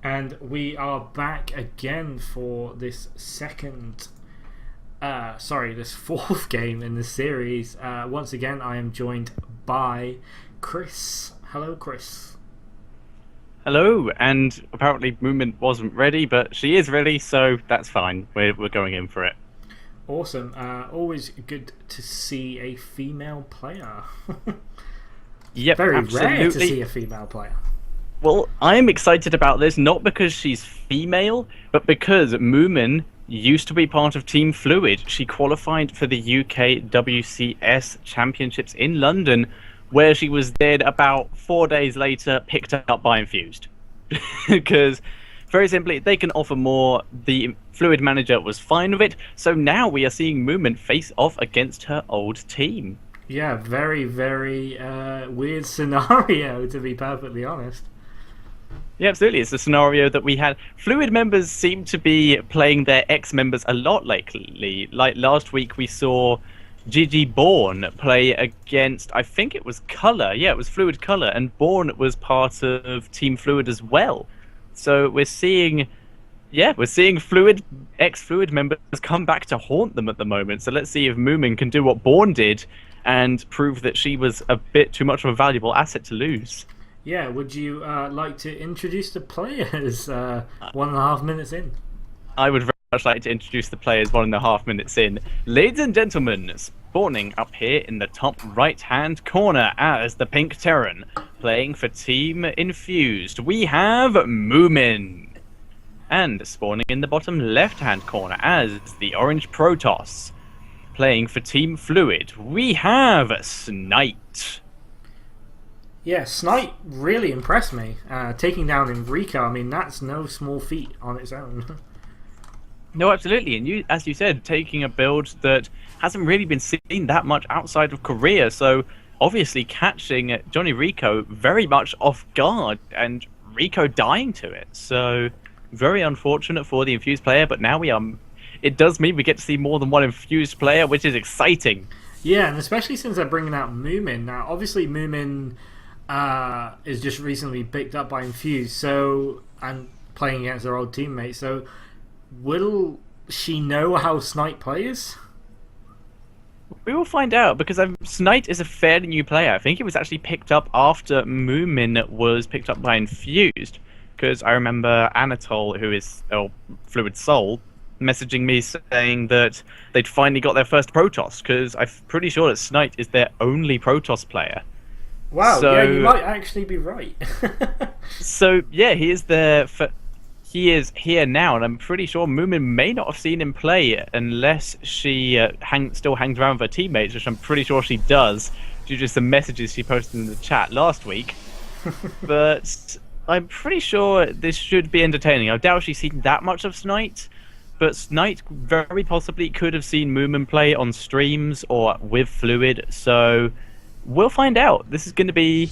And we are back again for this this fourth game in the series. Once again, I am joined by Chris. Hello, Chris. Hello, and apparently Movement wasn't ready, but she is ready, so that's fine. We're going in for it. Awesome. Always good to see a female player. Yep, Very rare to see absolutely. a female player. Well, I'm excited about this not because she's female, but because Moomin used to be part of Team Fluid. She qualified for the UK WCS Championships in London, where she was then about 4 days later picked up by Infused. Because very simply, they can offer more. The Fluid manager was fine with it, so now we are seeing Movement face off against her old team. Yeah, very, very weird scenario, to be perfectly honest. Yeah, absolutely. It's a scenario that we had. Fluid members seem to be playing their ex members a lot lately. Like last week, we saw Gigi Bourne play against, I think it was Color. Yeah, it was Fluid Color, and Bourne was part of Team Fluid as well. So we're seeing Fluid ex-Fluid members come back to haunt them at the moment. So let's see if Moomin can do what Bourne did and prove that she was a bit too much of a valuable asset to lose. Yeah, would you like to introduce the players 1.5 minutes in? I would very much like to introduce the players 1.5 minutes in. Ladies and gentlemen, spawning up here in the top right-hand corner as the Pink Terran, playing for Team Infused, we have Moomin. And spawning in the bottom left-hand corner as the Orange Protoss, playing for Team Fluid, we have Snite. Yeah, Snipe really impressed me. Taking down Enrico, I mean, that's no small feat on its own. No, absolutely. And you, as you said, taking a build that hasn't really been seen that much outside of Korea. So obviously catching Johnny Rico very much off guard and Rico dying to it. So very unfortunate for the Infused player. But now it does mean we get to see more than one Infused player, which is exciting. Yeah, and especially since they're bringing out Moomin. Now, obviously, Moomin is just recently picked up by Infused, so and playing against her old teammate. So, will she know how Snipe plays? We will find out because Snite is a fairly new player. I think it was actually picked up after Moomin was picked up by Infused. Because I remember Anatole, who is Fluid Soul, messaging me saying that they'd finally got their first Protoss. Because I'm pretty sure that Snite is their only Protoss player. Wow, yeah, you So, might actually be right. so yeah, he is there for. He is here now, and I'm pretty sure Moomin may not have seen him play unless she still hangs around with her teammates, which I'm pretty sure she does, due to some messages she posted in the chat last week. But I'm pretty sure this should be entertaining. I doubt she's seen that much of Snite, but Snite very possibly could have seen Moomin play on streams or with Fluid, so we'll find out. This is going to be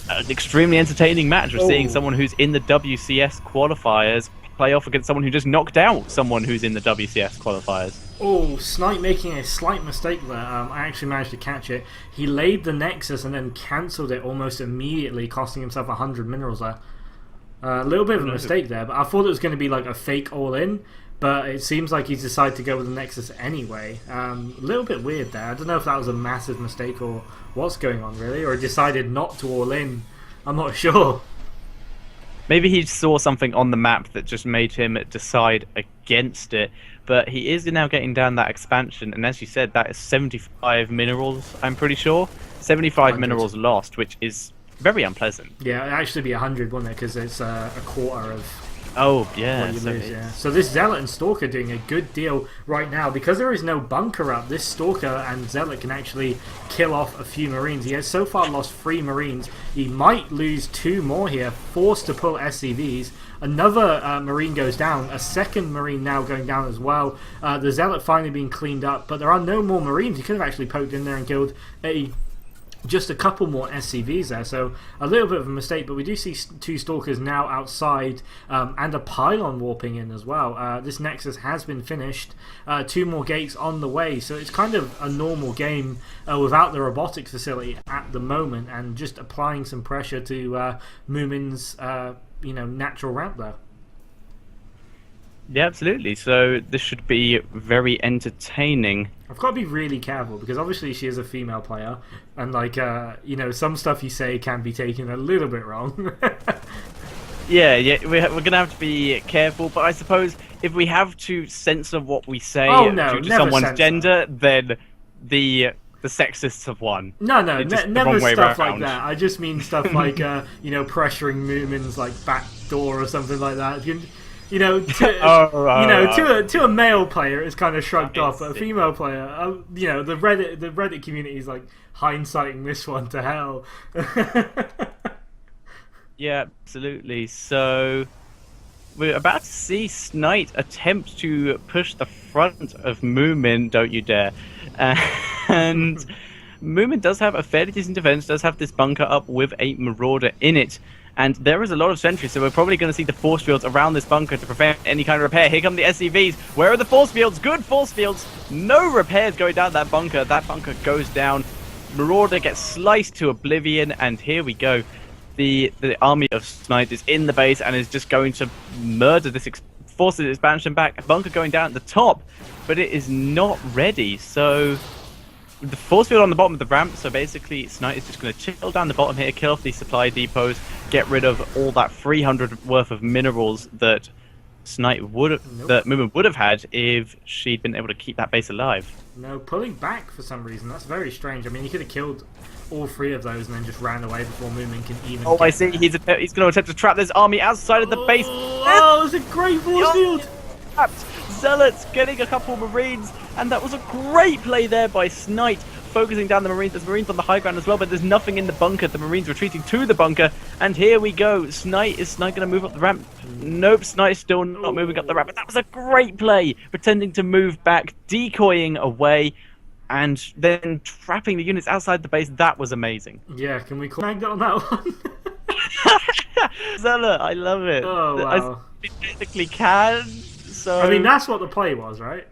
an extremely entertaining match. We're seeing Oh, someone who's in the WCS qualifiers play off against someone who just knocked out someone who's in the WCS qualifiers. oh, Snipe making a slight mistake there. I actually managed to catch it. He laid the Nexus and then cancelled it almost immediately, costing himself 100 minerals there. A little bit of a No. mistake there, but I thought it was going to be like a fake all-in, but it seems like he's decided to go with the Nexus anyway. A little bit weird there. I don't know if that was a massive mistake or what's going on really, or he decided not to all-in. I'm not sure. Maybe he saw something on the map that just made him decide against it. But he is now getting down that expansion, and as you said, that is 75 minerals, I'm pretty sure. 75 100. minerals lost, which is very unpleasant. Yeah, it'd actually be 100, wouldn't it? Because it's a quarter of Oh, yeah. what you So lose, yeah. So this Zealot and Stalker doing a good deal right now. Because there is no bunker up, this Stalker and Zealot can actually kill off a few Marines. He has so far lost 3 Marines. He might lose 2 more here, forced to pull SCVs. Another Marine goes down. A second Marine now going down as well. The Zealot finally being cleaned up, but there are no more Marines. He could have actually poked in there and killed just a couple more SCVs there, so a little bit of a mistake, but we do see 2 Stalkers now outside and a pylon warping in as well. This Nexus has been finished, 2 more gates on the way, so it's kind of a normal game without the robotics facility at the moment, and just applying some pressure to Moomin's natural ramp there. Yeah, absolutely. So this should be very entertaining. I've got to be really careful because obviously she is a female player, and like some stuff you say can be taken a little bit wrong. Yeah, yeah, we're gonna have to be careful. But I suppose if we have to censor what we say Oh, no, due to never someone's censor. gender, then the sexists have won. No, It's just the never wrong way stuff like round. that. I just mean stuff like pressuring Moomin's like back door or something like that. To a male player, it's kind of shrugged off, but a female player, the Reddit community is like hindsighting this one to hell. Yeah, absolutely. So we're about to see Snight attempt to push the front of Moomin, don't you dare. And Moomin does have a fairly decent defense, does have this bunker up with a Marauder in it. And there is a lot of sentries, so we're probably going to see the force fields around this bunker to prevent any kind of repair. Here come the SCVs. Where are the force fields? Good force fields. No repairs going down that bunker. That bunker goes down. Marauder gets sliced to oblivion, and here we go. The army of Snight is in the base and is just going to murder this force this expansion back. Bunker going down at the top, but it is not ready. So the force field on the bottom of the ramp. So basically, Snight is just going to chill down the bottom here, kill off these supply depots, get rid of all that 300 worth of minerals that Moomin would have had if she'd been able to keep that base alive. No, pulling back for some reason. That's very strange. I mean, he could have killed all 3 of those and then just ran away before Moomin can even. Oh, I see. He's going to attempt to trap this army outside of the base. Oh, it's a great force field. Trapped. Zealots getting a couple of Marines, and that was a great play there by Snight, focusing down the Marines. There's Marines on the high ground as well, but there's nothing in the bunker. The Marines retreating to the bunker, and here we go. Is Snight going to move up the ramp? Nope, Snight's still not moving up the ramp, but that was a great play, pretending to move back, decoying away, and then trapping the units outside the base. That was amazing. Yeah, can we call on that one? Zealot, I love it. Oh, wow. I technically can, so... I mean, that's what the play was, right?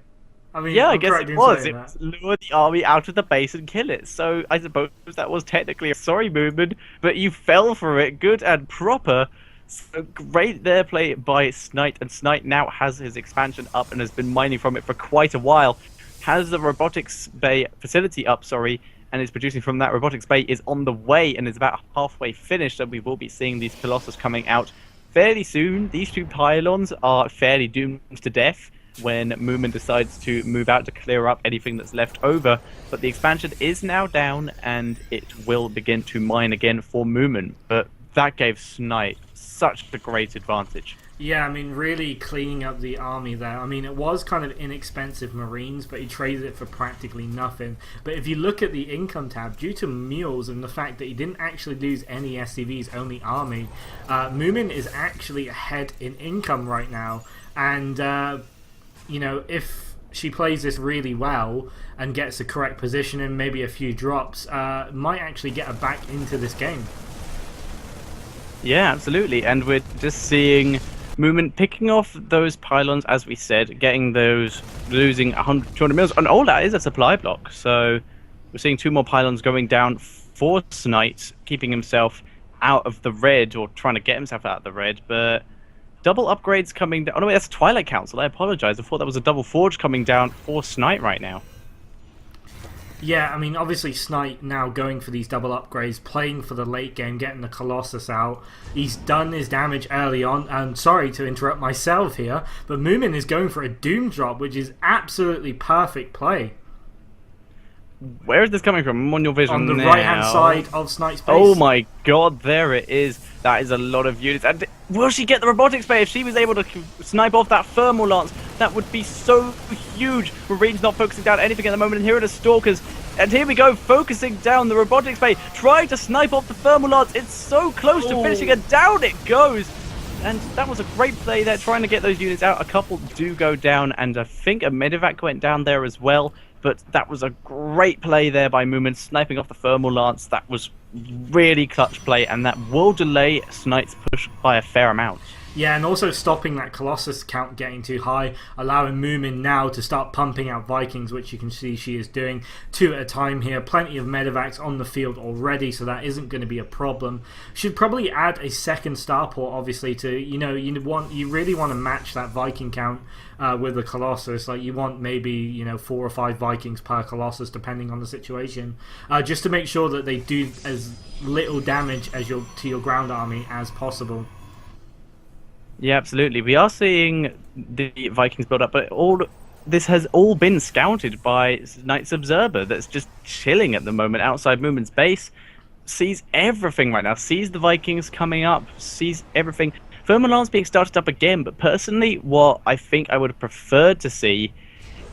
I mean, yeah, I I'm guess correct it in was. saying It that. was lure the army out of the base and kill it. So I suppose that was technically a sorry movement, but you fell for it. Good and proper. So great there play by Snight, and Snight now has his expansion up and has been mining from it for quite a while. Has the robotics bay facility up, and is producing from that. Robotics bay is on the way and is about halfway finished, so we will be seeing these Colossus coming out fairly soon. These 2 pylons are fairly doomed to death when Moomin decides to move out to clear up anything that's left over. But the expansion is now down, and it will begin to mine again for Moomin. But that gave Snight such a great advantage. Yeah, I mean, really cleaning up the army there. I mean, it was kind of inexpensive Marines, but he traded it for practically nothing. But if you look at the income tab, due to mules and the fact that he didn't actually lose any SCVs, only army, Moomin is actually ahead in income right now. And, if she plays this really well and gets the correct position and maybe a few drops, might actually get her back into this game. Yeah, absolutely. And we're just seeing Moomin picking off those pylons, as we said, getting those, losing 100, 200 mils. And all that is a supply block. So we're seeing 2 more pylons going down for Snight, keeping himself out of the red, or trying to get himself out of the red. But double upgrades coming down. Oh, no, wait, that's Twilight Council. I apologize. I thought that was a double forge coming down for Snight right now. Yeah, I mean, obviously Snight now going for these double upgrades, playing for the late game, getting the Colossus out. He's done his damage early on, and sorry to interrupt myself here, but Moomin is going for a Doom drop, which is absolutely perfect play. Where is this coming from? I'm on your vision On the now. right-hand side of Snight's base. Oh my god, there it is. That is a lot of units. And will she get the robotics bay? If she was able to snipe off that thermal lance, that would be so huge. Marines not focusing down anything at the moment, and here are the Stalkers. And here we go, focusing down the robotics bay, trying to snipe off the thermal lance. It's so close to finishing, and down it goes. And that was a great play there, trying to get those units out. A couple do go down, and I think a medevac went down there as well. But that was a great play there by Moomin, sniping off the thermal lance. That was really clutch play, and that will delay Snight's push by a fair amount. Yeah, and also stopping that Colossus count getting too high, allowing Moomin now to start pumping out Vikings, which you can see she is doing 2 at a time here. Plenty of medevacs on the field already, so that isn't going to be a problem. Should probably add a second starport, obviously, to you really want to match that Viking count with the Colossus. Like you want maybe 4 or 5 Vikings per Colossus, depending on the situation, just to make sure that they do as little damage as to your ground army as possible. Yeah, absolutely. We are seeing the Vikings build up, but this has all been scouted by Knight's Observer that's just chilling at the moment outside Moomin's base. Sees everything right now, sees the Vikings coming up, sees everything. Firmalan's being started up again, but personally, what I think I would have preferred to see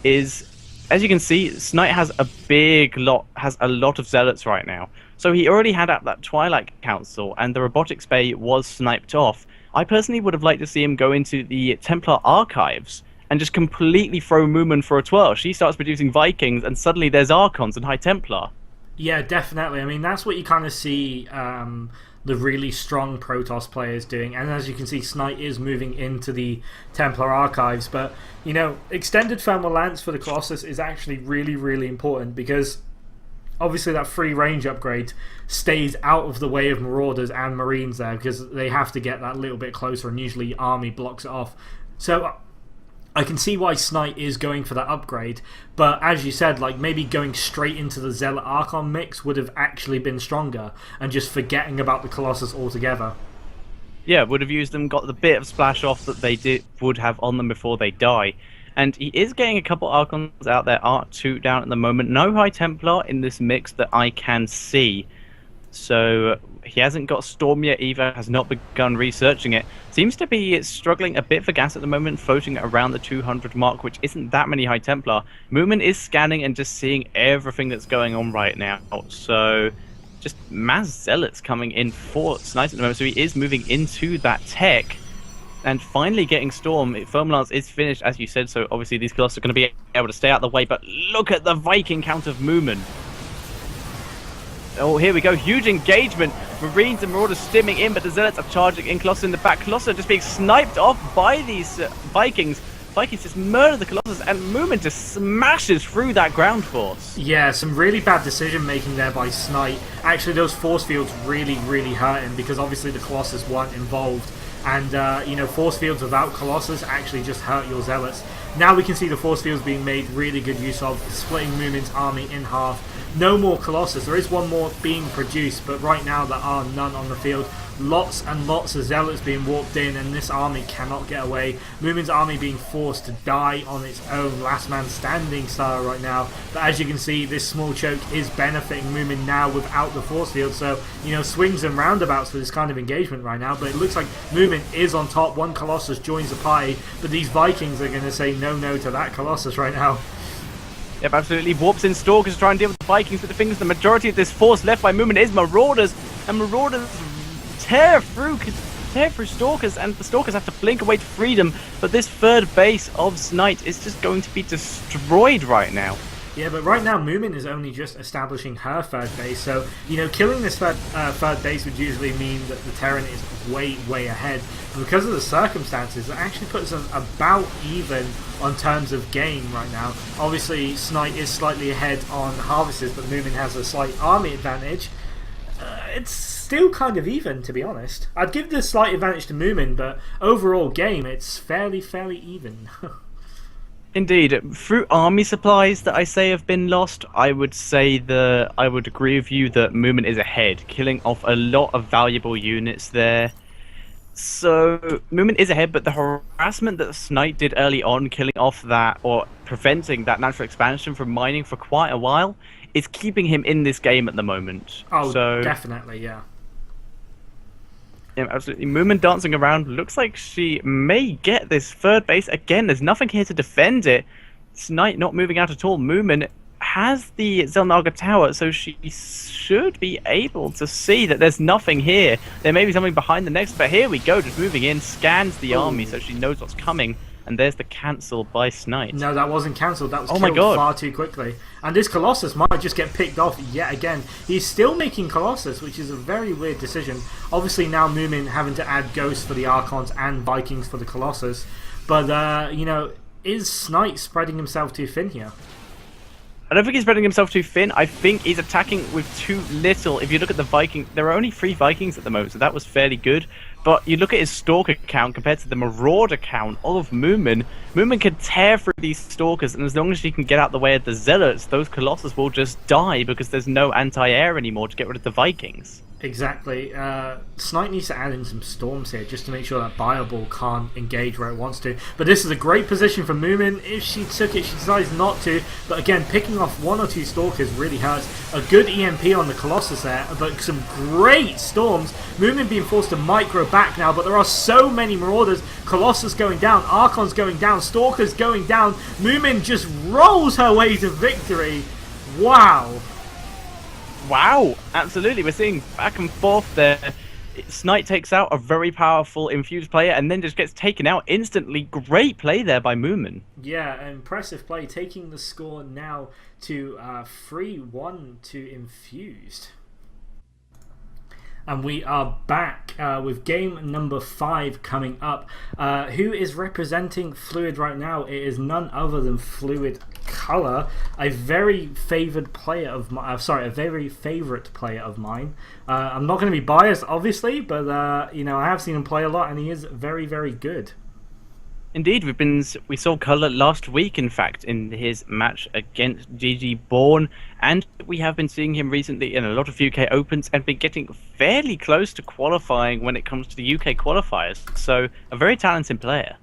is, as you can see, Snight has a lot of zealots right now. So he already had up that Twilight Council, and the Robotics Bay was sniped off. I personally would have liked to see him go into the Templar Archives and just completely throw Moomin for a twirl. She starts producing Vikings, and suddenly there's Archons and High Templar. Yeah, definitely. I mean, that's what you kind of see the really strong Protoss players doing. And as you can see, Snight is moving into the Templar Archives. But, extended thermal lance for the Colossus is actually really, really important because obviously that free range upgrade stays out of the way of Marauders and Marines there because they have to get that little bit closer, and usually Army blocks it off. So I can see why Snight is going for that upgrade, but as you said, like maybe going straight into the Zealot Archon mix would have actually been stronger, and just forgetting about the Colossus altogether. Yeah, would have used them, got the bit of splash off that they would have on them before they die. And he is getting a couple Archons out there, Art 2 down at the moment. No High Templar in this mix that I can see. So he hasn't got Storm yet either, has not begun researching it. Seems to be struggling a bit for gas at the moment, floating around the 200 mark, which isn't that many High Templar. Moomin is scanning and just seeing everything that's going on right now. So just mass zealots coming in for Snipe at the moment. So he is moving into that tech. And finally getting Storm. Firmalance is finished, as you said, so obviously these Colossus are going to be able to stay out of the way, but look at the Viking count of Moomin. Oh, here we go. Huge engagement. Marines and Marauders stimming in, but the Zealots are charging in. Colossus in the back. Colossus are just being sniped off by these Vikings. Vikings just murder the Colossus, and Moomin just smashes through that ground force. Yeah, some really bad decision making there by Snipe. Actually, those force fields really, really hurt him because obviously the Colossus weren't involved. And, force fields without Colossus actually just hurt your Zealots. Now we can see the force fields being made really good use of, splitting Moomin's army in half. No more Colossus. There is one more being produced, but right now there are none on the field. Lots and lots of Zealots being warped in, and this army cannot get away. Moomin's army being forced to die on its own, last man standing style right now. But as you can see, this small choke is benefiting Moomin now without the force field. So, swings and roundabouts for this kind of engagement right now. But it looks like Moomin is on top. One Colossus joins the party, but these Vikings are going to say no to that Colossus right now. Yep, absolutely. Warps in Stalkers to try and deal with the Vikings, but the thing is the majority of this force left by Moomin is Marauders, and Marauders tear through Stalkers, and the Stalkers have to blink away to freedom, but this third base of Snight is just going to be destroyed right now. Yeah, but right now Moomin is only just establishing her third base, so, killing this third base would usually mean that the Terran is way ahead. And because of the circumstances, it actually puts them about even on terms of game right now. Obviously, Snight is slightly ahead on harvesters, but Moomin has a slight army advantage. It's still kind of even, to be honest. I'd give the slight advantage to Moomin, but overall game, it's fairly even. Indeed, through army supplies that I say have been lost, I would agree with you that Moomin is ahead, killing off a lot of valuable units there. So Moomin is ahead, but the harassment that Snipe did early on, killing off that or preventing that natural expansion from mining for quite a while, is keeping him in this game at the moment. Oh, so, definitely, yeah. Yeah, absolutely. Moomin dancing around. Looks like she may get this third base. Again, there's nothing here to defend it. Snipe not moving out at all. Moomin has the Zelnaga Tower, so she should be able to see that there's nothing here. There may be something behind the next, but here we go, just moving in, scans the army so she knows what's coming. And there's the cancel by Snipe. No, that wasn't cancelled. That was killed far too quickly. And this Colossus might just get picked off yet again. He's still making Colossus, which is a very weird decision. Obviously now Moomin having to add Ghosts for the Archons and Vikings for the Colossus. But, you know, is Snight spreading himself too thin here? I don't think he's spreading himself too thin. I think he's attacking with too little. If you look at the Viking, there are only 3 Vikings at the moment, so that was fairly good. But you look at his Stalker count compared to the Marauder count of Moomin. Moomin can tear through these Stalkers, and as long as he can get out the way of the Zealots, those Colossus will just die because there's no anti-air anymore to get rid of the Vikings. Exactly. Snight needs to add in some storms here just to make sure that Bioball can't engage where it wants to. But this is a great position for Moomin. If she took it, she decides not to. But again, picking off 1 or 2 Stalkers really hurts. A good EMP on the Colossus there, but some great storms. Moomin being forced to micro back now, but there are so many Marauders. Colossus going down, Archons going down, Stalkers going down. Moomin just rolls her way to victory. Wow. Wow, absolutely. We're seeing back and forth there. Snight takes out a very powerful Infused player and then just gets taken out instantly. Great play there by Moomin. Yeah, impressive play, taking the score now to 3-1 to Infused. And we are back with game number 5 coming up. Who is representing Fluid right now? It is none other than Fluid Color, a very favored player of my. A very favorite player of mine. I'm not going to be biased, obviously, but you know, I have seen him play a lot, and he is very, very good. Indeed, we saw Color last week, in fact, in his match against GG Bourne, and we have been seeing him recently in a lot of UK Opens and been getting fairly close to qualifying when it comes to the UK qualifiers. So, a very talented player.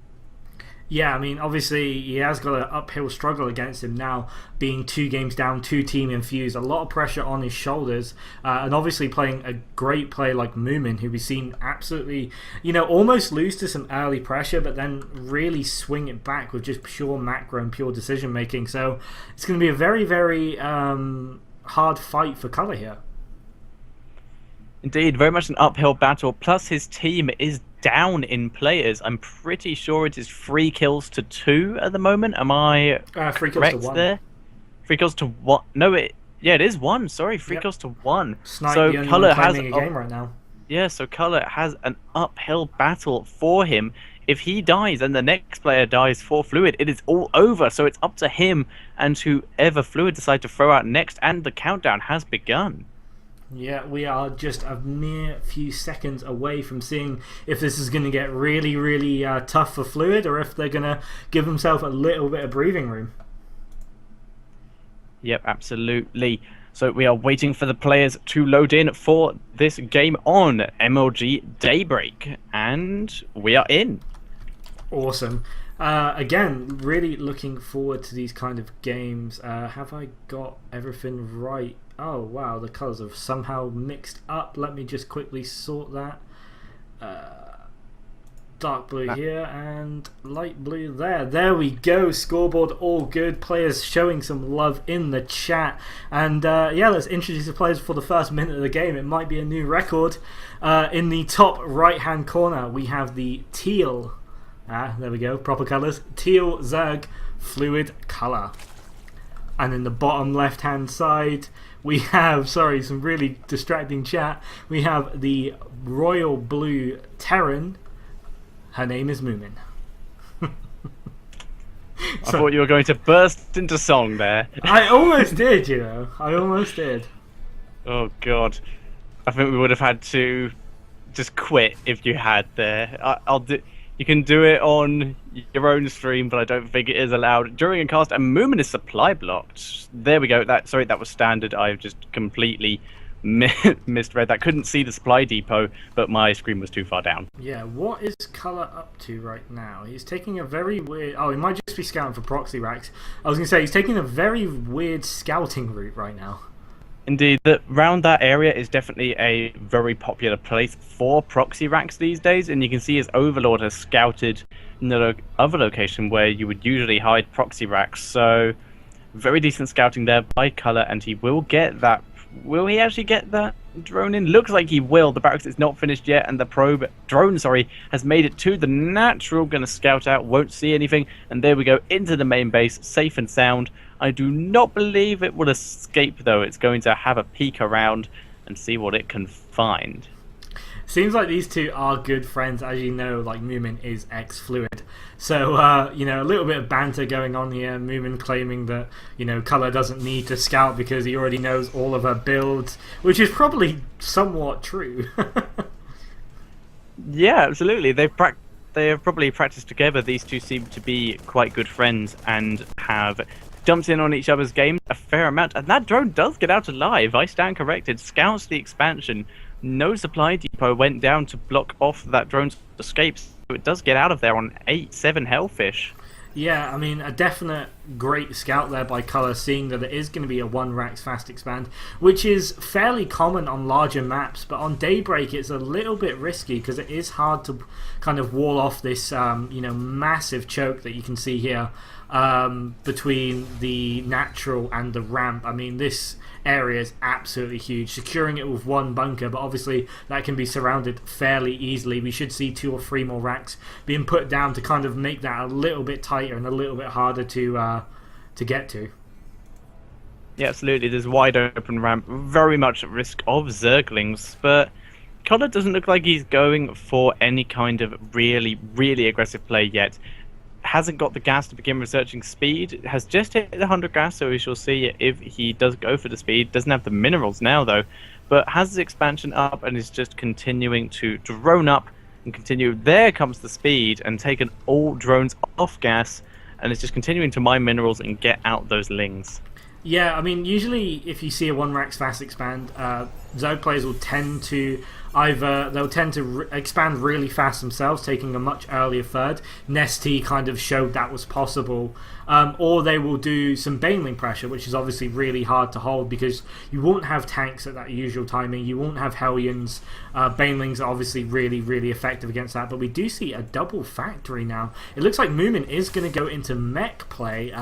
Yeah, I mean, obviously he has got an uphill struggle against him now, being 2 games down, 2 team Infused, a lot of pressure on his shoulders, and obviously playing a great player like Moomin, who we've seen absolutely, you know, almost lose to some early pressure, but then really swing it back with just pure macro and pure decision making. So it's going to be a very, very hard fight for Color here. Indeed, very much an uphill battle. Plus, his team is down in players. I'm pretty sure it is 3 kills to 2 at the moment. Am I 3 kills correct to 1 there? 3 kills to 1. No, it is 1. Sorry, 3 kills to 1. Snipe, so the only Color one has claiming a game right now. Yeah, so Color has an uphill battle for him. If he dies and the next player dies for Fluid, it is all over. So it's up to him and whoever Fluid decide to throw out next, and the countdown has begun. Yeah, we are just a mere few seconds away from seeing if this is going to get really, really tough for Fluid, or if they're going to give themselves a little bit of breathing room. Yep, absolutely. So we are waiting for the players to load in for this game on MLG Daybreak, and we are in. Awesome. Again, really looking forward to these kind of games. Have I got everything right? Oh wow, the colours have somehow mixed up. Let me just quickly sort that. Dark blue here and light blue there. There we go. Scoreboard all good. Players showing some love in the chat. And yeah, let's introduce the players for the first minute of the game. It might be a new record. In the top right hand corner we have the teal. There we go. Proper colours. Teal Zerg Fluid Color. And in the bottom left hand side we have, sorry, some really distracting chat. We have the royal blue Terran. Her name is Moomin. I thought you were going to burst into song there. I almost did, you know. I almost did. Oh god, I think we would have had to just quit if you had there. I'll do. You can do it on your own stream, but I don't think it is allowed during a cast. And Moomin is supply blocked. There we go. That was standard. I've just completely misread that. Couldn't see the supply depot, but my screen was too far down. Yeah, what is Color up to right now? He's taking a very weird... Oh, he might just be scouting for proxy racks. I was going to say, he's taking a very weird scouting route right now. Indeed, around that area is definitely a very popular place for proxy racks these days, and you can see his Overlord has scouted in the other location where you would usually hide proxy racks. So, very decent scouting there by Color, and he will get that. Will he actually get that drone in? Looks like he will. The barracks is not finished yet, and the drone, has made it to the natural. Gonna scout out, won't see anything, and there we go into the main base, safe and sound. I do not believe it will escape, though. It's going to have a peek around and see what it can find. Seems like these two are good friends, as you know. Like Moomin is ex-Fluid, so a little bit of banter going on here. Moomin claiming that Color doesn't need to scout because he already knows all of her builds, which is probably somewhat true. Yeah, absolutely. They have probably practiced together. These two seem to be quite good friends and have jumped in on each other's games a fair amount. And that drone does get out alive. I stand corrected. Scouts the expansion. No supply depot went down to block off that drone's escapes. So it does get out of there on 8-7 Hellfish. Yeah, I mean, a definite great scout there by Color, seeing that it is going to be a 1 Rax fast expand, which is fairly common on larger maps, but on Daybreak it's a little bit risky because it is hard to kind of wall off this massive choke that you can see here between the natural and the ramp. I mean, this area is absolutely huge. Securing it with 1 bunker, but obviously that can be surrounded fairly easily. We should see 2 or 3 more racks being put down to kind of make that a little bit tighter and a little bit harder to get to. Yeah, absolutely. There's a wide open ramp, very much at risk of Zerglings, but Collar doesn't look like he's going for any kind of really, really aggressive play yet. Hasn't got the gas to begin researching speed, has just hit the 100 gas, so we shall see if he does go for the speed. Doesn't have the minerals now though, but has his expansion up and is just continuing to drone up and continue. There comes the speed and taken all drones off gas, and is just continuing to mine minerals and get out those lings. Yeah, I mean, usually if you see a 1 Rax fast expand, Zerg players will tend to expand really fast themselves, taking a much earlier third. Nesty kind of showed that was possible. Or they will do some Baneling pressure, which is obviously really hard to hold because you won't have tanks at that usual timing. You won't have Hellions. Banelings are obviously really, really effective against that. But we do see a double factory now. It looks like Moomin is going to go into mech play,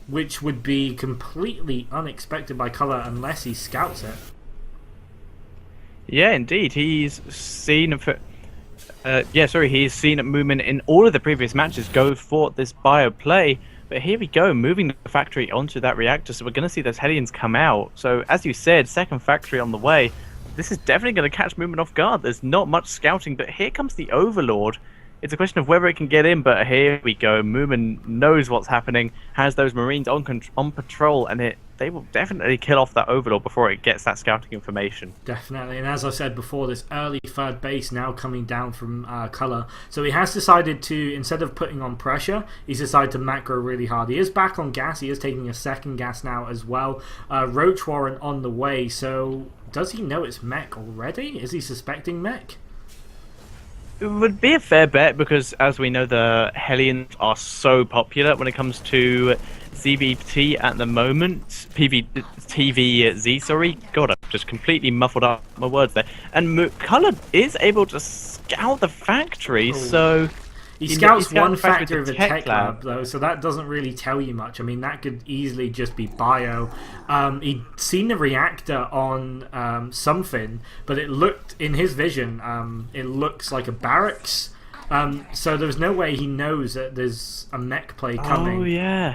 which would be completely unexpected by Color unless he scouts it. Yeah, indeed. He's seen Moomin in all of the previous matches go for this bio play. But here we go, moving the factory onto that reactor. So we're going to see those Hellions come out. So as you said, second factory on the way. This is definitely going to catch Moomin off guard. There's not much scouting, but here comes the Overlord. It's a question of whether it can get in, but here we go. Moomin knows what's happening, has those Marines on patrol, and they will definitely kill off that Overlord before it gets that scouting information. Definitely, and as I said before, this early third base now coming down from Color. So he has decided to, instead of putting on pressure, he's decided to macro really hard. He is back on gas, he is taking a second gas now as well. Roach Warren on the way, so does he know it's mech already? Is he suspecting mech? It would be a fair bet because, as we know, the Hellions are so popular when it comes to ZVT at the moment. TVZ, sorry. God, I've just completely muffled up my words there. And Color is able to scout the factory, so... He scouts one factory of a tech lab, though, so that doesn't really tell you much. I mean, that could easily just be bio. He'd seen the reactor on something, but it looked, in his vision, it looks like a barracks. So there's no way he knows that there's a mech play coming. Oh, yeah.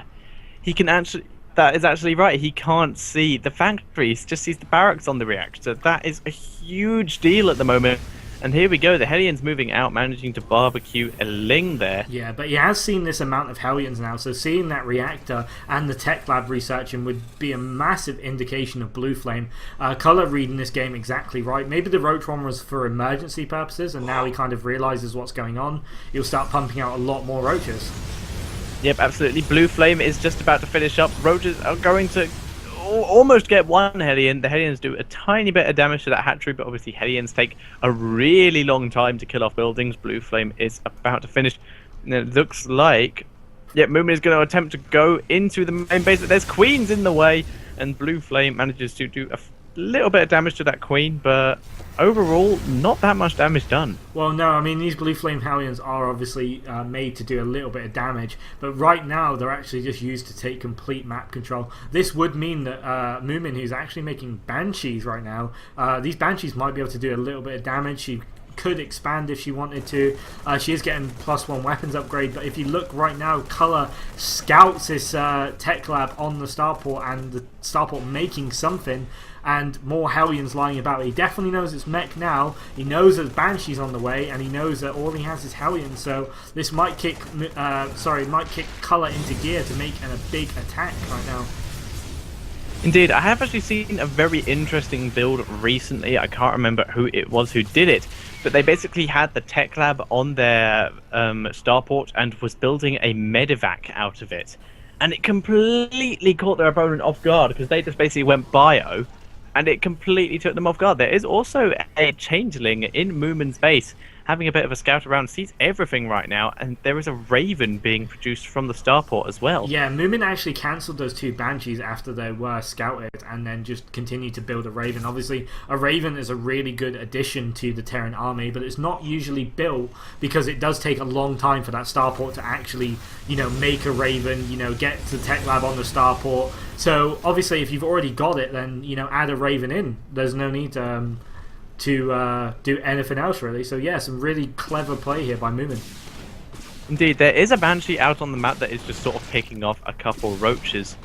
He can actually... That is actually right. He can't see the factory. He just sees the barracks on the reactor. That is a huge deal at the moment. And here we go, the Hellions moving out, managing to barbecue a Ling there. Yeah, but he has seen this amount of Hellions now, so seeing that reactor and the tech lab researching would be a massive indication of Blue Flame. Color reading this game exactly right. Maybe the Roach one was for emergency purposes, and now he kind of realizes what's going on. He'll start pumping out a lot more Roaches. Yep, absolutely. Blue Flame is just about to finish up. Roaches are going to almost get one Hellion. The Hellions do a tiny bit of damage to that hatchery, but obviously Hellions take a really long time to kill off buildings. Blue Flame is about to finish. And it looks like... Yep, Moomin is going to attempt to go into the main base, but there's Queens in the way, and Blue Flame manages to do a little bit of damage to that Queen, but overall, not that much damage done. Well, no, I mean, these Blue Flame Hellions are obviously made to do a little bit of damage, but right now they're actually just used to take complete map control. This would mean that Moomin, who's actually making Banshees right now, these Banshees might be able to do a little bit of damage. She could expand if she wanted to. She is getting +1 weapons upgrade, but if you look right now, Color scouts this tech lab on the starport, and the starport making something, and more Hellions lying about. He definitely knows it's mech now. He knows that Banshee's on the way, and he knows that all he has is Hellions. So this might kick Color into gear to make a big attack right now. Indeed, I have actually seen a very interesting build recently. I can't remember who it was who did it, but they basically had the tech lab on their starport and was building a medevac out of it. And it completely caught their opponent off guard because they just basically went bio, and it completely took them off guard. There is also a changeling in Moomin's base having a bit of a scout around, sees everything right now, and there is a Raven being produced from the starport as well. Yeah, Moomin actually cancelled those 2 Banshees after they were scouted, and then just continued to build a Raven. Obviously, a Raven is a really good addition to the Terran army, but it's not usually built because it does take a long time for that starport to actually, make a Raven, get to the tech lab on the starport. So obviously, if you've already got it, then add a Raven in. There's no need to do anything else really. So yeah, some really clever play here by Moomin. Indeed, there is a Banshee out on the map that is just sort of picking off a couple roaches,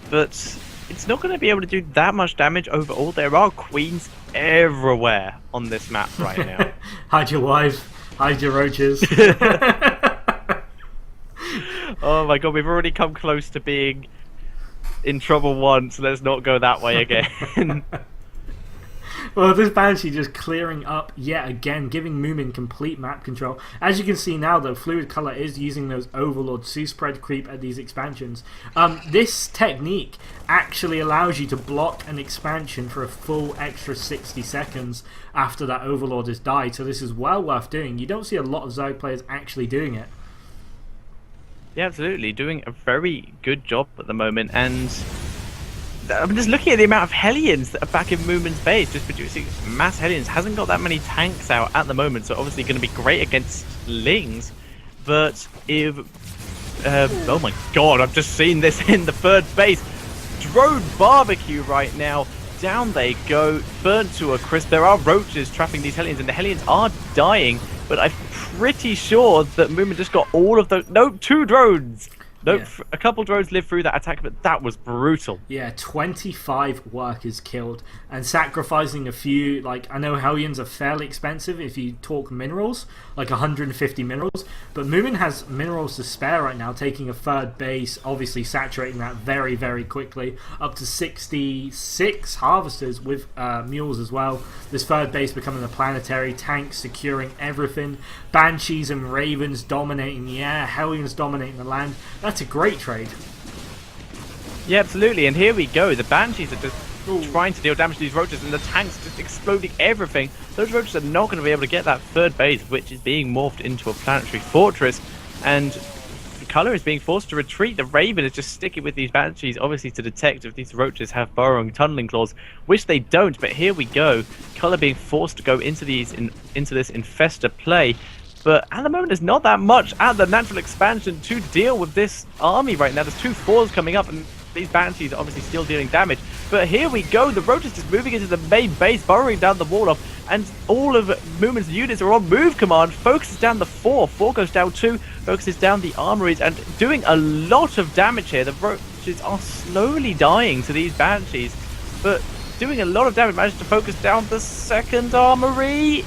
but it's not going to be able to do that much damage overall. There are queens everywhere on this map right now. Hide your wife, hide your roaches. Oh my god, we've already come close to being in trouble once. Let's not go that way again. Well, this Banshee just clearing up yet again, giving Moomin complete map control. As you can see now, though, Fluid Color is using those Overlords to spread creep at these expansions. This technique actually allows you to block an expansion for a full extra 60 seconds after that Overlord has died, so this is well worth doing. You don't see a lot of Zerg players actually doing it. Yeah, absolutely. Doing a very good job at the moment, and I'm just looking at the amount of Hellions that are back in Moomin's base, just producing mass Hellions. Hasn't got that many tanks out at the moment, so obviously going to be great against Lings. But if... oh my god, I've just seen this in the third base. Drone barbecue right now. Down they go, burnt to a crisp. There are roaches trapping these Hellions, and the Hellions are dying, but I'm pretty sure that Moomin just got all of those... No, 2 drones! Nope, yeah. A couple drones lived through that attack, but that was brutal. Yeah, 25 workers killed, and sacrificing a few. Like, I know Hellions are fairly expensive if you talk minerals, like 150 minerals, but Moomin has minerals to spare right now, taking a third base, obviously saturating that very, very quickly, up to 66 harvesters with mules as well. This third base becoming a planetary, tanks securing everything, Banshees and Ravens dominating the air, Hellions dominating the land. That's a great trade. Yeah, absolutely. And here we go. The Banshees are just trying to deal damage to these roaches, and the tanks just exploding everything. Those roaches are not going to be able to get that third base, which is being morphed into a planetary fortress. And the Color is being forced to retreat. The Raven is just sticking with these Banshees, obviously to detect if these roaches have burrowing tunneling claws, which they don't. But here we go. Color being forced to go into this infestor play. But at the moment, there's not that much at the natural expansion to deal with this army right now. There's 2 4s coming up, and these Banshees are obviously still dealing damage. But here we go. The Roach is just moving into the main base, burrowing down the wall off, and all of Moomin's units are on move command. Focuses down the 4. 4 goes down 2. Focuses down the armories, and doing a lot of damage here. The Roaches are slowly dying to these Banshees, but doing a lot of damage. Managed to focus down the second armory.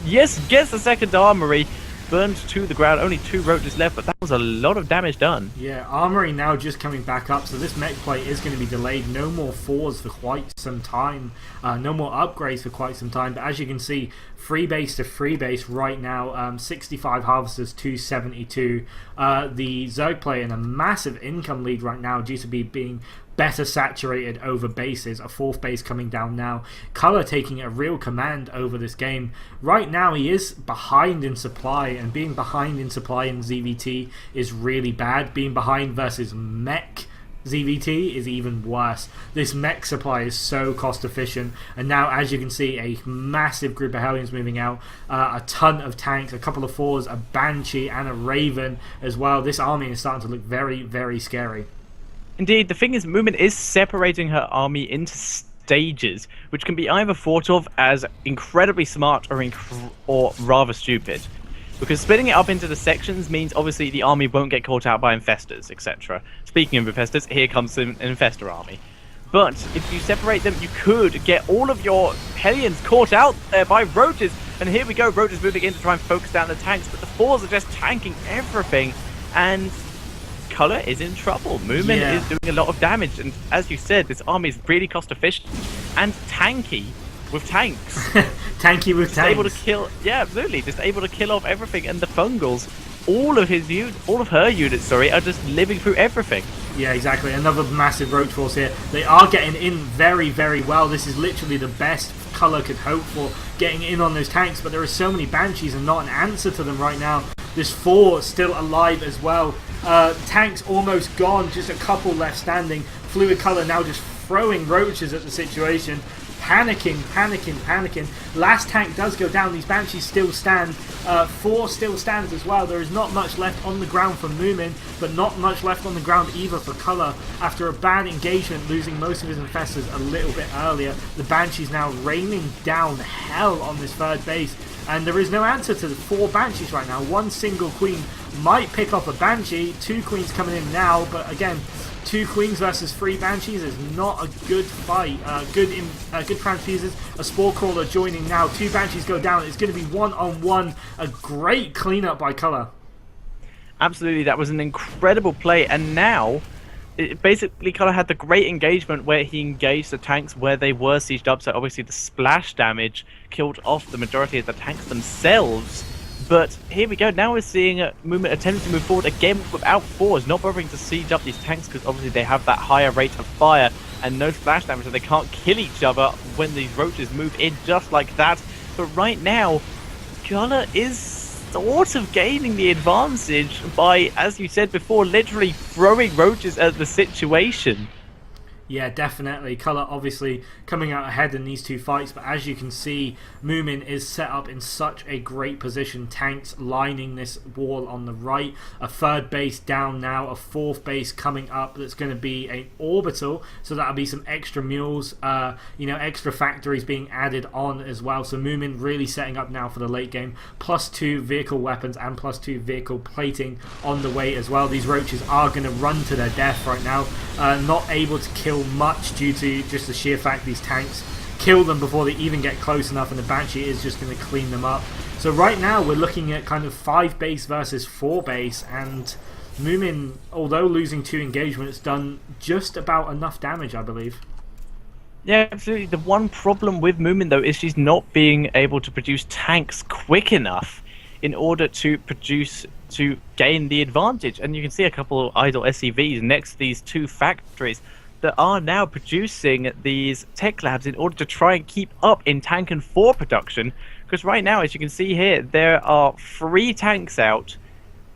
Yes, gets the second armory, burned to the ground. Only 2 roaches left, but that was a lot of damage done. Yeah, armory now just coming back up, so this mech play is going to be delayed. No more 4s for quite some time. No more upgrades for quite some time. But as you can see, free base to free base right now. 65 harvesters to 72. The Zerg play in a massive income lead right now due to being better saturated over bases. A 4th base coming down now. Color taking a real command over this game. Right now he is behind in supply, and being behind in supply in ZVT is really bad. Being behind versus mech ZVT is even worse. This mech supply is so cost efficient, and now as you can see, a massive group of Hellions moving out, a ton of tanks, a couple of 4s, a Banshee and a Raven as well. This army is starting to look very, very scary. Indeed, the thing is, Moomin is separating her army into stages, which can be either thought of as incredibly smart or rather stupid. Because splitting it up into the sections means obviously the army won't get caught out by infestors, etc. Speaking of infestors, here comes an infestor army. But if you separate them, you could get all of your Hellions caught out there by roaches. And here we go, roaches moving in to try and focus down the tanks, but the fours are just tanking everything. And Color is in trouble. Moomin is doing a lot of damage. And as you said, this army is really cost efficient and tanky with tanks. Tanky with just tanks. Able to kill, yeah, absolutely. Just able to kill off everything. And the Fungals, all of her units, sorry, are just living through everything. Yeah, exactly. Another massive roach force here. They are getting in very, very well. This is literally the best Color could hope for, getting in on those tanks, but there are so many Banshees and not an answer to them right now. There's 4 still alive as well. Tanks almost gone, just a couple left standing. Fluid Color now just throwing roaches at the situation. Panicking. Last tank does go down. These Banshees still stand. 4 still stands as well. There is not much left on the ground for Moomin, but not much left on the ground either for Color. After a bad engagement, losing most of his infestors a little bit earlier, the Banshees now raining down hell on this third base. And there is no answer to the 4 Banshees right now. One single Queen might pick off a Banshee. 2 Queens coming in now, but again, 2 Queens versus 3 Banshees is not a good fight. Good transfuses. A Spore Crawler joining now. 2 Banshees go down. It's going to be 1-on-1. A great cleanup by Color. Absolutely, that was an incredible play. And now, basically, Color had the great engagement where he engaged the tanks where they were sieged up. So obviously the splash damage killed off the majority of the tanks themselves. But here we go. Now we're seeing Movement attempting to move forward again without fours, not bothering to siege up these tanks because obviously they have that higher rate of fire and no splash damage, so they can't kill each other when these roaches move in just like that. But right now, Color is sort of gaining the advantage by, as you said before, literally throwing roaches at the situation. Yeah, definitely. Color obviously coming out ahead in these 2 fights, but as you can see, Moomin is set up in such a great position. Tanks lining this wall on the right. A 3rd base down now, a 4th base coming up that's going to be an orbital, so that'll be some extra mules, extra factories being added on as well. So Moomin really setting up now for the late game. +2 vehicle weapons and +2 vehicle plating on the way as well. These roaches are going to run to their death right now, not able to kill much due to just the sheer fact these tanks kill them before they even get close enough, and the Banshee is just going to clean them up. So right now we're looking at kind of 5 base versus 4 base, and Moomin, although losing 2 engagements, done just about enough damage, I believe. Yeah, absolutely. The one problem with Moomin though is she's not being able to produce tanks quick enough in order to gain the advantage. And you can see a couple of idle SCVs next to these 2 factories that are now producing these tech labs in order to try and keep up in tank and 4 production. Because right now, as you can see here, there are 3 tanks out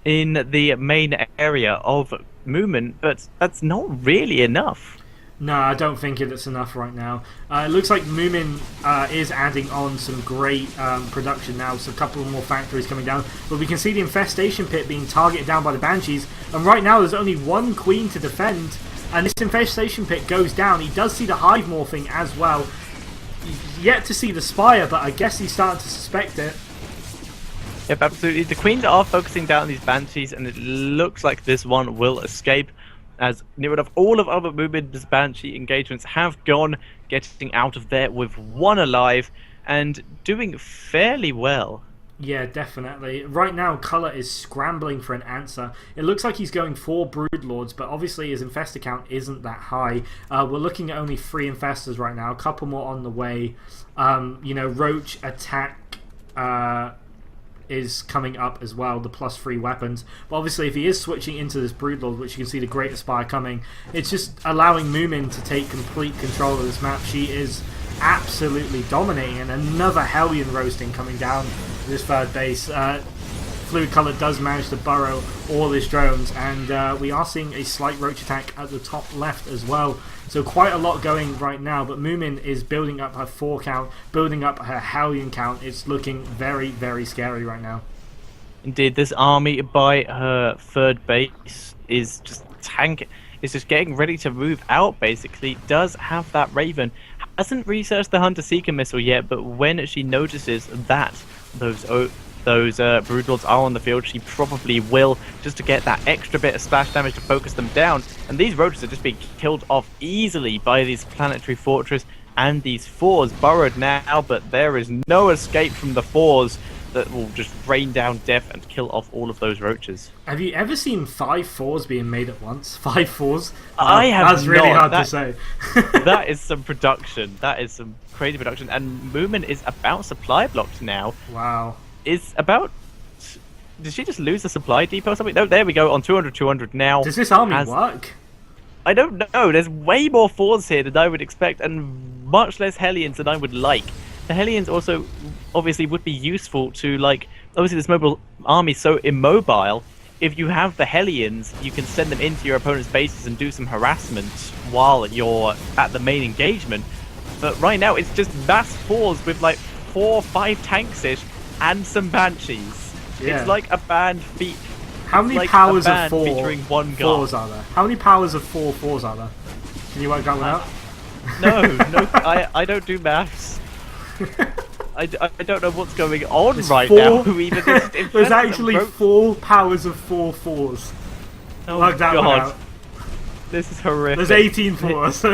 in the main area of Moomin, but that's not really enough. No, I don't think it's enough right now. It looks like Moomin is adding on some great production now, so a couple more factories coming down. But we can see the infestation pit being targeted down by the Banshees, and right now there's only 1 Queen to defend, and this infestation pit goes down. He does see the hive morphing as well. He's yet to see the Spire, but I guess he's starting to suspect it. Yep, absolutely. The Queens are focusing down on these Banshees, and it looks like this one will escape, as near enough all of other Moomin's Banshee engagements have gone, getting out of there with 1 alive and doing fairly well. Yeah, definitely. Right now, Color is scrambling for an answer. It looks like he's going 4 Broodlords, but obviously his infestor count isn't that high. We're looking at only 3 infestors right now, a couple more on the way. Roach attack is coming up as well, the +3 weapons. But obviously if he is switching into this Broodlord, which you can see the Great Aspire coming, it's just allowing Moomin to take complete control of this map. She is absolutely dominating, and another Hellion roasting coming down this 3rd base. Fluid Color does manage to burrow all his drones, and we are seeing a slight roach attack at the top left as well. So quite a lot going right now, but Moomin is building up her 4 count, building up her Hellion count. It's looking very, very scary right now. Indeed, this army by her 3rd base is just getting ready to move out, basically. Does have that Raven. hasn't researched the Hunter Seeker missile yet, but when she notices that those Brood Lords are on the field, she probably will, just to get that extra bit of splash damage to focus them down. And these roaches are just being killed off easily by these Planetary Fortress and these fours burrowed now, but there is no escape from the fours that will just rain down death and kill off all of those roaches. Have you ever seen 5 fours being made at once? 5 fours? I have That's really not. hard to say. That is some production. That is some crazy production. And Moomin is about supply blocked now. Wow. Is about... Did she just lose the supply depot or something? No, there we go, on 200 now. Does this army work? I don't know. There's way more fours here than I would expect, and much less Hellions than I would like. The Hellions also obviously would be useful to, like, obviously this mobile army is so immobile. If you have the Hellions, you can send them into your opponent's bases and do some harassment while you're at the main engagement. But right now it's just mass fours with like 4 or 5 tanks-ish and some Banshees. Yeah. It's like a band feat. How many like powers a of band 4 featuring one guy. fours are there? How many powers of 4 fours are there? Can you work that one out? No, I don't do maths. I don't know what's going on There's right 4 now. Even There's actually 4 powers of 4 fours. Oh Work that one God. out. This is horrific. There's 18 fours.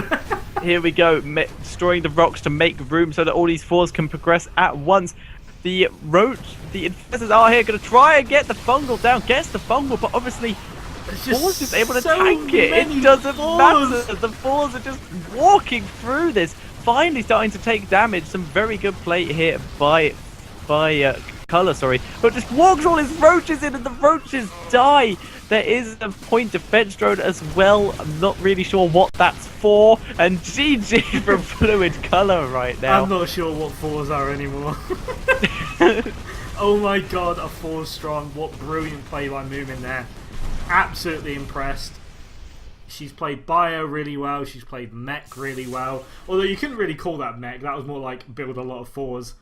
Here we go, destroying the rocks to make room so that all these fours can progress at once. The infestors are here, going to try and get the fungal down. Gets the fungal, but obviously Fours is able to so tank it. It many doesn't fours. matter. The fours are just walking through this. Finally starting to take damage. Some very good play here by Colour, sorry. But just walks all his roaches in and the roaches die. There is a point defense drone as well. I'm not really sure what that's for. And GG from Fluid Colour right now. I'm not sure what 4s are anymore. Oh my god, a 4 strong. What brilliant play by Moomin there. Absolutely impressed. She's played Bio really well. She's played Mech really well. Although you couldn't really call that Mech. That was more like build a lot of 4s.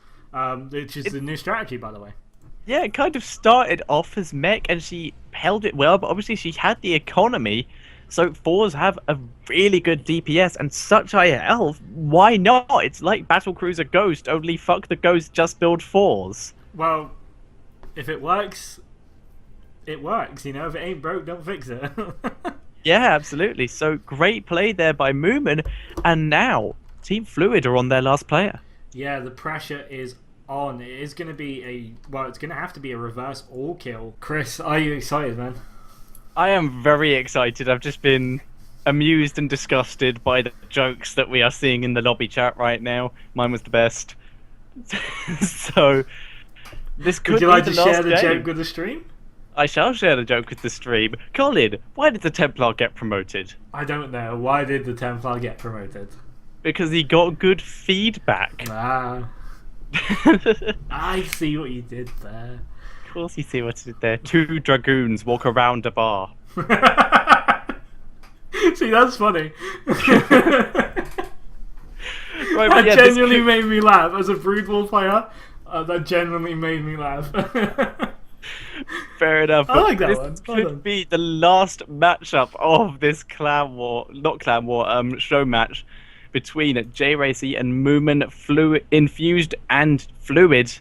Which is the new strategy, by the way. Yeah, it kind of started off as Mech and she held it well, but obviously she had the economy. So 4s have a really good DPS and such high health. Why not? It's like Battlecruiser Ghost, only fuck the Ghost, just build 4s. Well, if it works, it works. You know, if it ain't broke, don't fix it. Yeah, absolutely. So great play there by Moomin. And now, Team Fluid are on their last player. Yeah, the pressure is on. It is going to be it's going to have to be a reverse all kill. Chris, are you excited, man? I am very excited. I've just been amused and disgusted by the jokes that we are seeing in the lobby chat right now. Mine was the best. So, this could Would you be like the to last share the game. joke with the stream? I shall share the joke with the stream. Colin, why did the Templar get promoted? I don't know. Why did the Templar get promoted? Because he got good feedback. Ah. I see what you did there. Of course you see what I did there. 2 dragoons walk around a bar. See, that's funny. Right, That yeah, genuinely made me laugh. As a Brood War player, that genuinely made me laugh. Fair enough. I like that this one. Well could done. be the last matchup of this show match between J-Racy and Moomin, Infused and Fluid.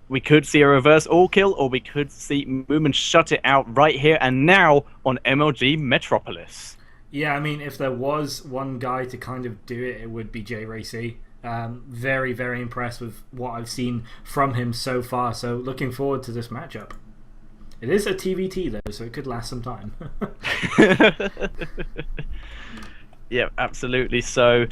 We could see a reverse all kill, or we could see Moomin shut it out right here and now on MLG Metropolis. Yeah, I mean, if there was one guy to kind of do it, it would be J-Racy. Very, very impressed with what I've seen from him so far. So looking forward to this matchup. It is a TVT though, so it could last some time. Yeah, absolutely. So,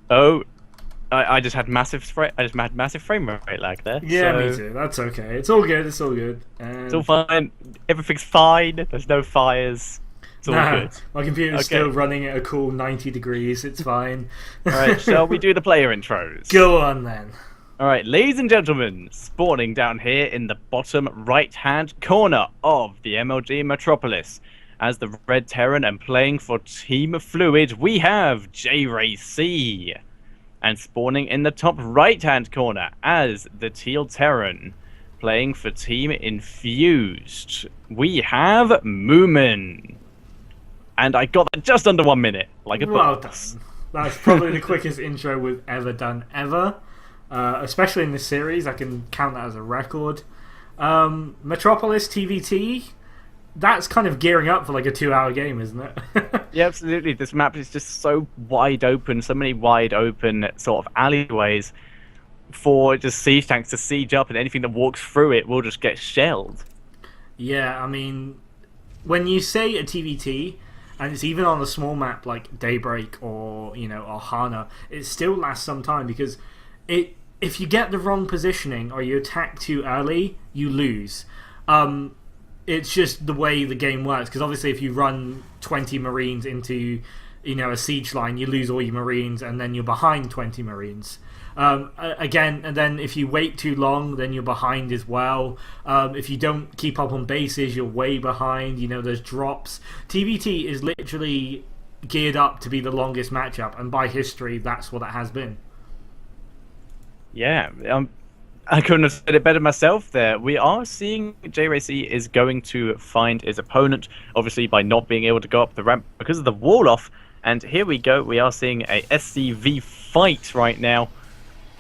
I just had massive frame rate lag there. Yeah, so me too. That's okay. It's all good. It's all good. It's all fine. Everything's fine. There's no fires. It's all good. My computer's still running at a cool 90 degrees. It's fine. Alright, shall we do the player intros? Go on then. Alright, ladies and gentlemen, spawning down here in the bottom right-hand corner of the MLG Metropolis. As the Red Terran and playing for Team Fluid, we have J-Racy. And spawning in the top right-hand corner as the Teal Terran, playing for Team Infused, we have Moomin. And I got that just under 1 minute, like a Well boss. done. That's probably the quickest intro we've ever done, ever. Especially in this series, I can count that as a record. Metropolis TVT, that's kind of gearing up for like a 2-hour game, isn't it? Yeah, absolutely. This map is just so wide open, so many wide open sort of alleyways for just siege tanks to siege up, and anything that walks through it will just get shelled. Yeah, I mean, when you say a TVT, and it's even on a small map like Daybreak or or Hana, it still lasts some time because if you get the wrong positioning or you attack too early, you lose. It's just the way the game works, because obviously if you run 20 Marines into a siege line, you lose all your Marines and then you're behind 20 Marines. Again, and then if you wait too long, then you're behind as well. If you don't keep up on bases, you're way behind. There's drops. TVT is literally geared up to be the longest matchup, and by history, that's what it has been. Yeah, I couldn't have said it better myself there. We are seeing JRC is going to find his opponent, obviously by not being able to go up the ramp because of the wall off. And here we go, we are seeing a SCV fight right now.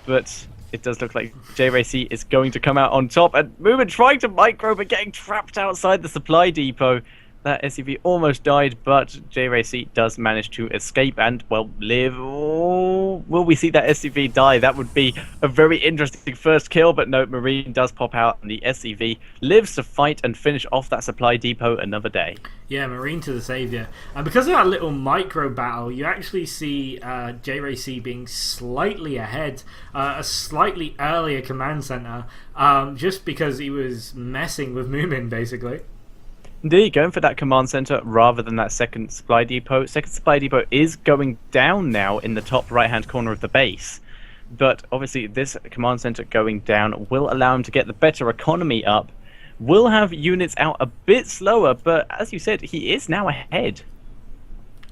But it does look like JRC is going to come out on top. And Movement trying to micro, but getting trapped outside the supply depot. That SCV almost died, but JRC does manage to escape and, well, live. Oh, will we see that SCV die? That would be a very interesting first kill, but no, Marine does pop out, and the SCV lives to fight and finish off that supply depot another day. Yeah, Marine to the saviour. And because of that little micro battle, you actually see JRC being slightly ahead, a slightly earlier command centre, just because he was messing with Moomin, basically. Indeed, going for that command center rather than that second supply depot. Second supply depot is going down now in the top right-hand corner of the base. But obviously this command center going down will allow him to get the better economy up. Will have units out a bit slower, but as you said, he is now ahead.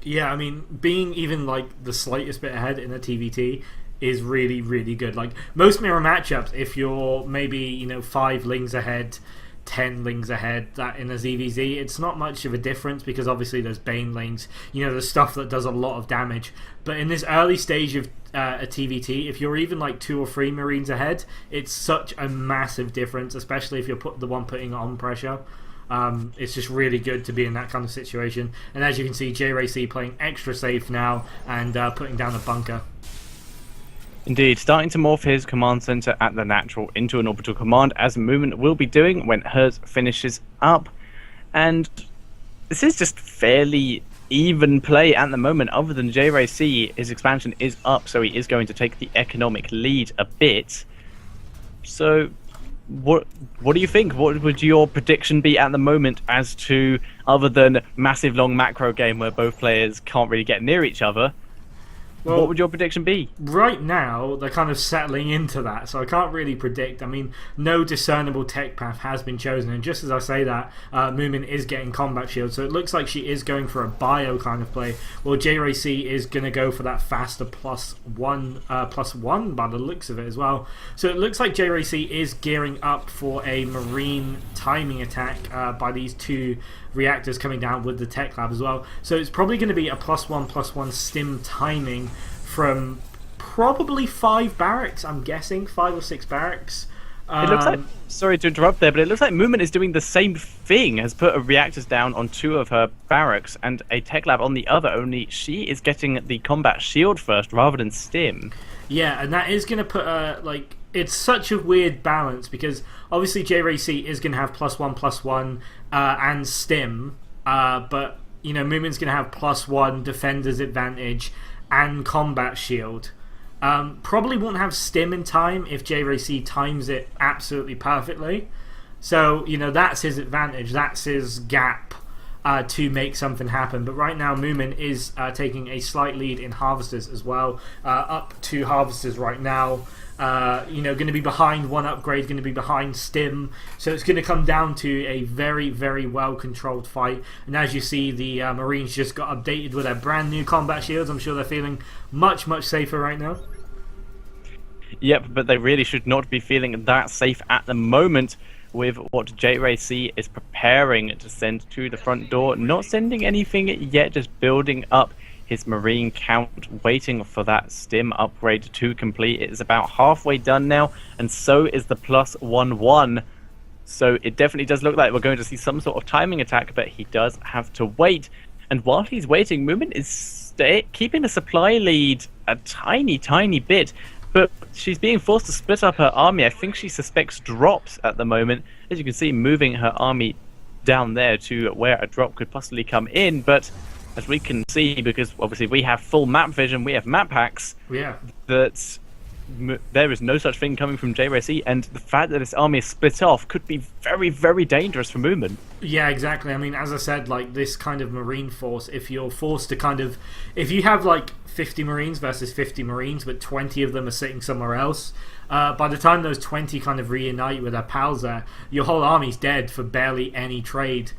Yeah, I mean, being even like the slightest bit ahead in a TVT is really, really good. Like most mirror matchups, if you're maybe, 5 lings ahead, 10 lings ahead, that in a ZVZ, it's not much of a difference because obviously there's Bane lings, there's stuff that does a lot of damage. But in this early stage of a TVT, if you're even like 2 or 3 Marines ahead, it's such a massive difference, especially if you're the one putting on pressure. It's just really good to be in that kind of situation. And as you can see, JRC playing extra safe now and putting down a bunker. Indeed, starting to morph his command center at the natural into an orbital command, as Movement will be doing when hers finishes up. And this is just fairly even play at the moment. Other than JRC, his expansion is up, so he is going to take the economic lead a bit. So what do you think? What would your prediction be at the moment as to, other than massive long macro game where both players can't really get near each other? Well, what would your prediction be? Right now, they're kind of settling into that, so I can't really predict. I mean, no discernible tech path has been chosen, and just as I say that, Moomin is getting combat shield, so it looks like she is going for a bio kind of play. Well, JRC is going to go for that faster +1 by the looks of it as well. So it looks like JRC is gearing up for a Marine timing attack by these 2 reactors coming down with the tech lab as well. So it's probably going to be a +1/+1 stim timing from probably 5 barracks, I'm guessing 5 or 6 barracks. It looks like, sorry to interrupt there, but it looks like Movement is doing the same thing, has put reactors down on 2 of her barracks and a tech lab on the other, only she is getting the combat shield first rather than stim. Yeah, and that is going to put it's such a weird balance because obviously JRC is going to have +1/+1 and stim, but Movement's going to have +1 defender's advantage and combat shield. Probably won't have stim in time if JRC times it absolutely perfectly. So that's his advantage, that's his gap to make something happen. But right now Movement is taking a slight lead in harvesters as well, up 2 harvesters right now. Going to be behind 1 upgrade, going to be behind stim, so it's going to come down to a very, very well controlled fight. And as you see, the Marines just got updated with their brand new combat shields. I'm sure they're feeling much, much safer right now. Yep, but they really should not be feeling that safe at the moment with what JRC is preparing to send to the front door. Not sending anything yet, just building up his Marine count, waiting for that stim upgrade to complete. It is about halfway done now, and so is the +1/1. So it definitely does look like we're going to see some sort of timing attack, but he does have to wait. And while he's waiting, Moomin is keeping the supply lead a tiny bit, but she's being forced to split up her army. I think she suspects drops at the moment. As you can see, moving her army down there to where a drop could possibly come in, but as we can see, because obviously we have full map vision, we have map hacks, that there is no such thing coming from JRC, and the fact that this army is split off could be very dangerous for Moomin. Yeah, exactly. I mean, as I said, like this kind of Marine force, if you're forced to if you have like 50 Marines versus 50 Marines, but 20 of them are sitting somewhere else, by the time those 20 kind of reunite with their pals there, your whole army's dead for barely any trade.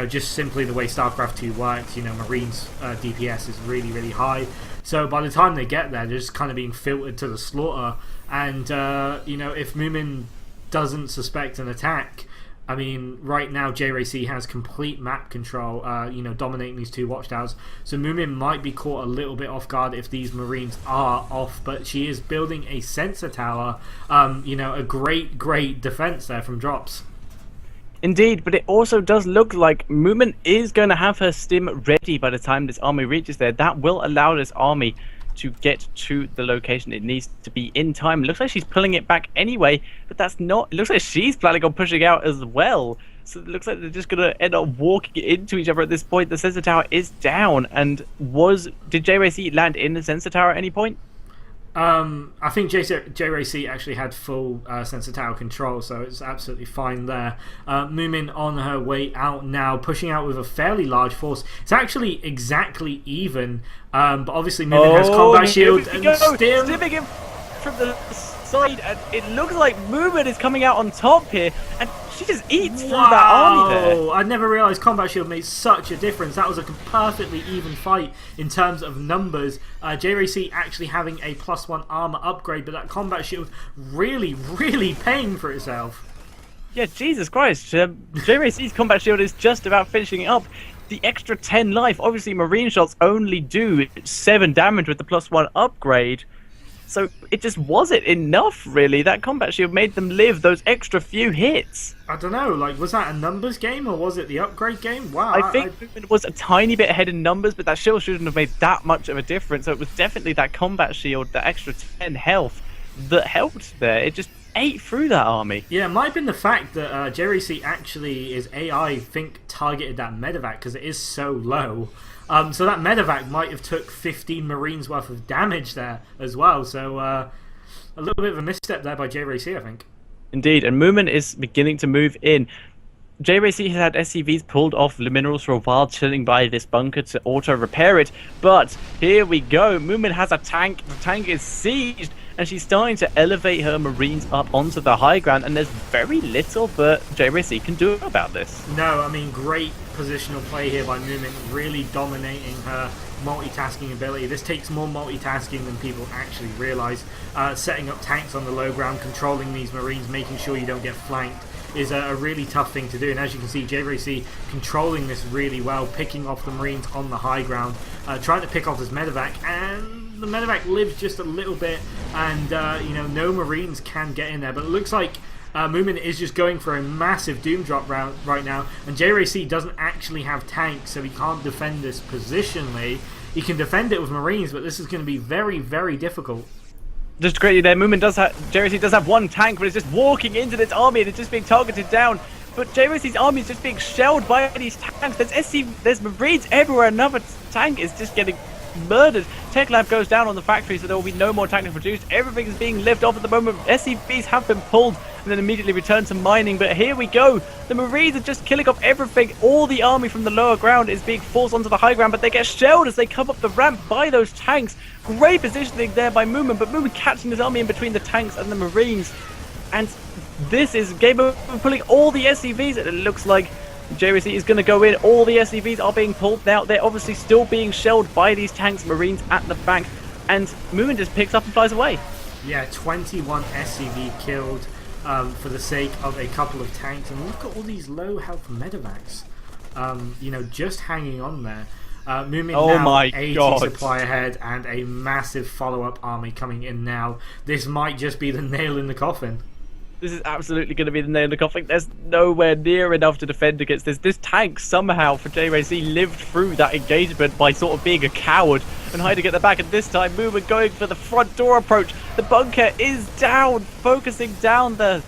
Just simply the way StarCraft 2 works, Marines' DPS is really high. So by the time they get there, they're just kind of being filtered to the slaughter. And, if Moomin doesn't suspect an attack, I mean, right now JRC has complete map control, dominating these two watchtowers. So Moomin might be caught a little bit off guard if these Marines are off, but she is building a sensor tower, a great defense there from drops. Indeed, but it also does look like Moomin is going to have her stim ready by the time this army reaches there. That will allow this army to get to the location it needs to be in time. It looks like she's pulling it back anyway, but that's not... It looks like she's planning on pushing out as well. So it looks like they're just going to end up walking into each other at this point. The sensor tower is down, and did JRC land in the sensor tower at any point? I think JRC actually had full sensor tower control, so it's absolutely fine there. Moomin on her way out now, pushing out with a fairly large force. It's actually exactly even, but obviously Moomin has combat shield and stimming him from the side, and it looks like Moomin is coming out on top here, and she just eats through that army there. I never realised combat shield made such a difference. That was a perfectly even fight in terms of numbers. JRC actually having a +1 armor upgrade, but that combat shield really paying for itself. Yeah, Jesus Christ. JRC's combat shield is just about finishing it up. The extra 10 life, obviously Marine shots only do 7 damage with the +1 upgrade. So it just wasn't enough, really. That combat shield made them live those extra few hits. I don't know, was that a numbers game or was it the upgrade game? Wow. I think it was a tiny bit ahead in numbers, but that shield shouldn't have made that much of a difference. So it was definitely that combat shield, the extra 10 health, that helped there. It just ate through that army. Yeah, it might have been the fact that JRC actually is AI targeted that medevac because it is so low. So that medevac might have took 15 Marines worth of damage there as well. So a little bit of a misstep there by JRC, I think. Indeed, and Moomin is beginning to move in. JRC has had SCVs pulled off the minerals for a while, chilling by this bunker to auto-repair it. But here we go. Moomin has a tank. The tank is sieged, and she's starting to elevate her Marines up onto the high ground, and there's very little that JRC can do about this. No, I mean, great positional play here by Moomin, really dominating her multitasking ability. This takes more multitasking than people actually realise. Setting up tanks on the low ground, controlling these Marines, making sure you don't get flanked is a really tough thing to do. And as you can see, JRC controlling this really well, picking off the Marines on the high ground, trying to pick off this medevac, and the medevac lives just a little bit, and no Marines can get in there. But it looks like Moomin is just going for a massive doom drop round right now, and JRC doesn't actually have tanks, so he can't defend this positionally. He can defend it with Marines, but this is going to be very difficult. Just quickly there, JRC does have one tank, but it's just walking into this army and it's just being targeted down. But JRC's army is just being shelled by these tanks. There's Marines everywhere. Another tank is just getting murdered. Tech Lab goes down on the factory, so there will be no more tanks produced. Everything is being lifted off at the moment. SCVs have been pulled and then immediately returned to mining. But here we go. The Marines are just killing off everything. All the army from the lower ground is being forced onto the high ground, but they get shelled as they come up the ramp by those tanks. Great positioning there by Moomin, but Moomin catching his army in between the tanks and the Marines. And this is game over, pulling all the SCVs, and it looks like JRC is going to go in. All the SCVs are being pulled now. They're obviously still being shelled by these tanks, Marines at the back, and Moomin just picks up and flies away. Yeah, 21 SCV killed for the sake of a couple of tanks, and look at all these low health medevacs, just hanging on there. Moomin Oh now my 80 God. supply ahead and a massive follow-up army coming in now. This might just be the nail in the coffin. This is absolutely going to be the nail in the coffin. There's nowhere near enough to defend against this. This tank somehow for JRayC lived through that engagement by sort of being a coward and hiding at the back. And this time, Moomin going for the front door approach. The bunker is down, focusing down the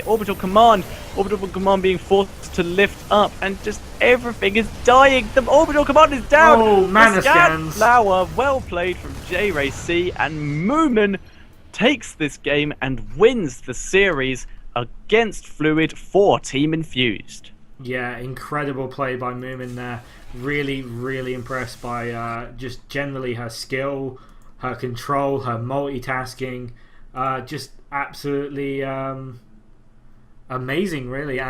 orbital command. Orbital command being forced to lift up, and just everything is dying. The orbital command is down. Oh, mana The scan scans. flower, well played from JRayC, and Moomin takes this game and wins the series against Fluid for Team Infused. Yeah, incredible play by Moomin there. Really, really impressed by just generally her skill, her control, her multitasking. Just absolutely amazing, really.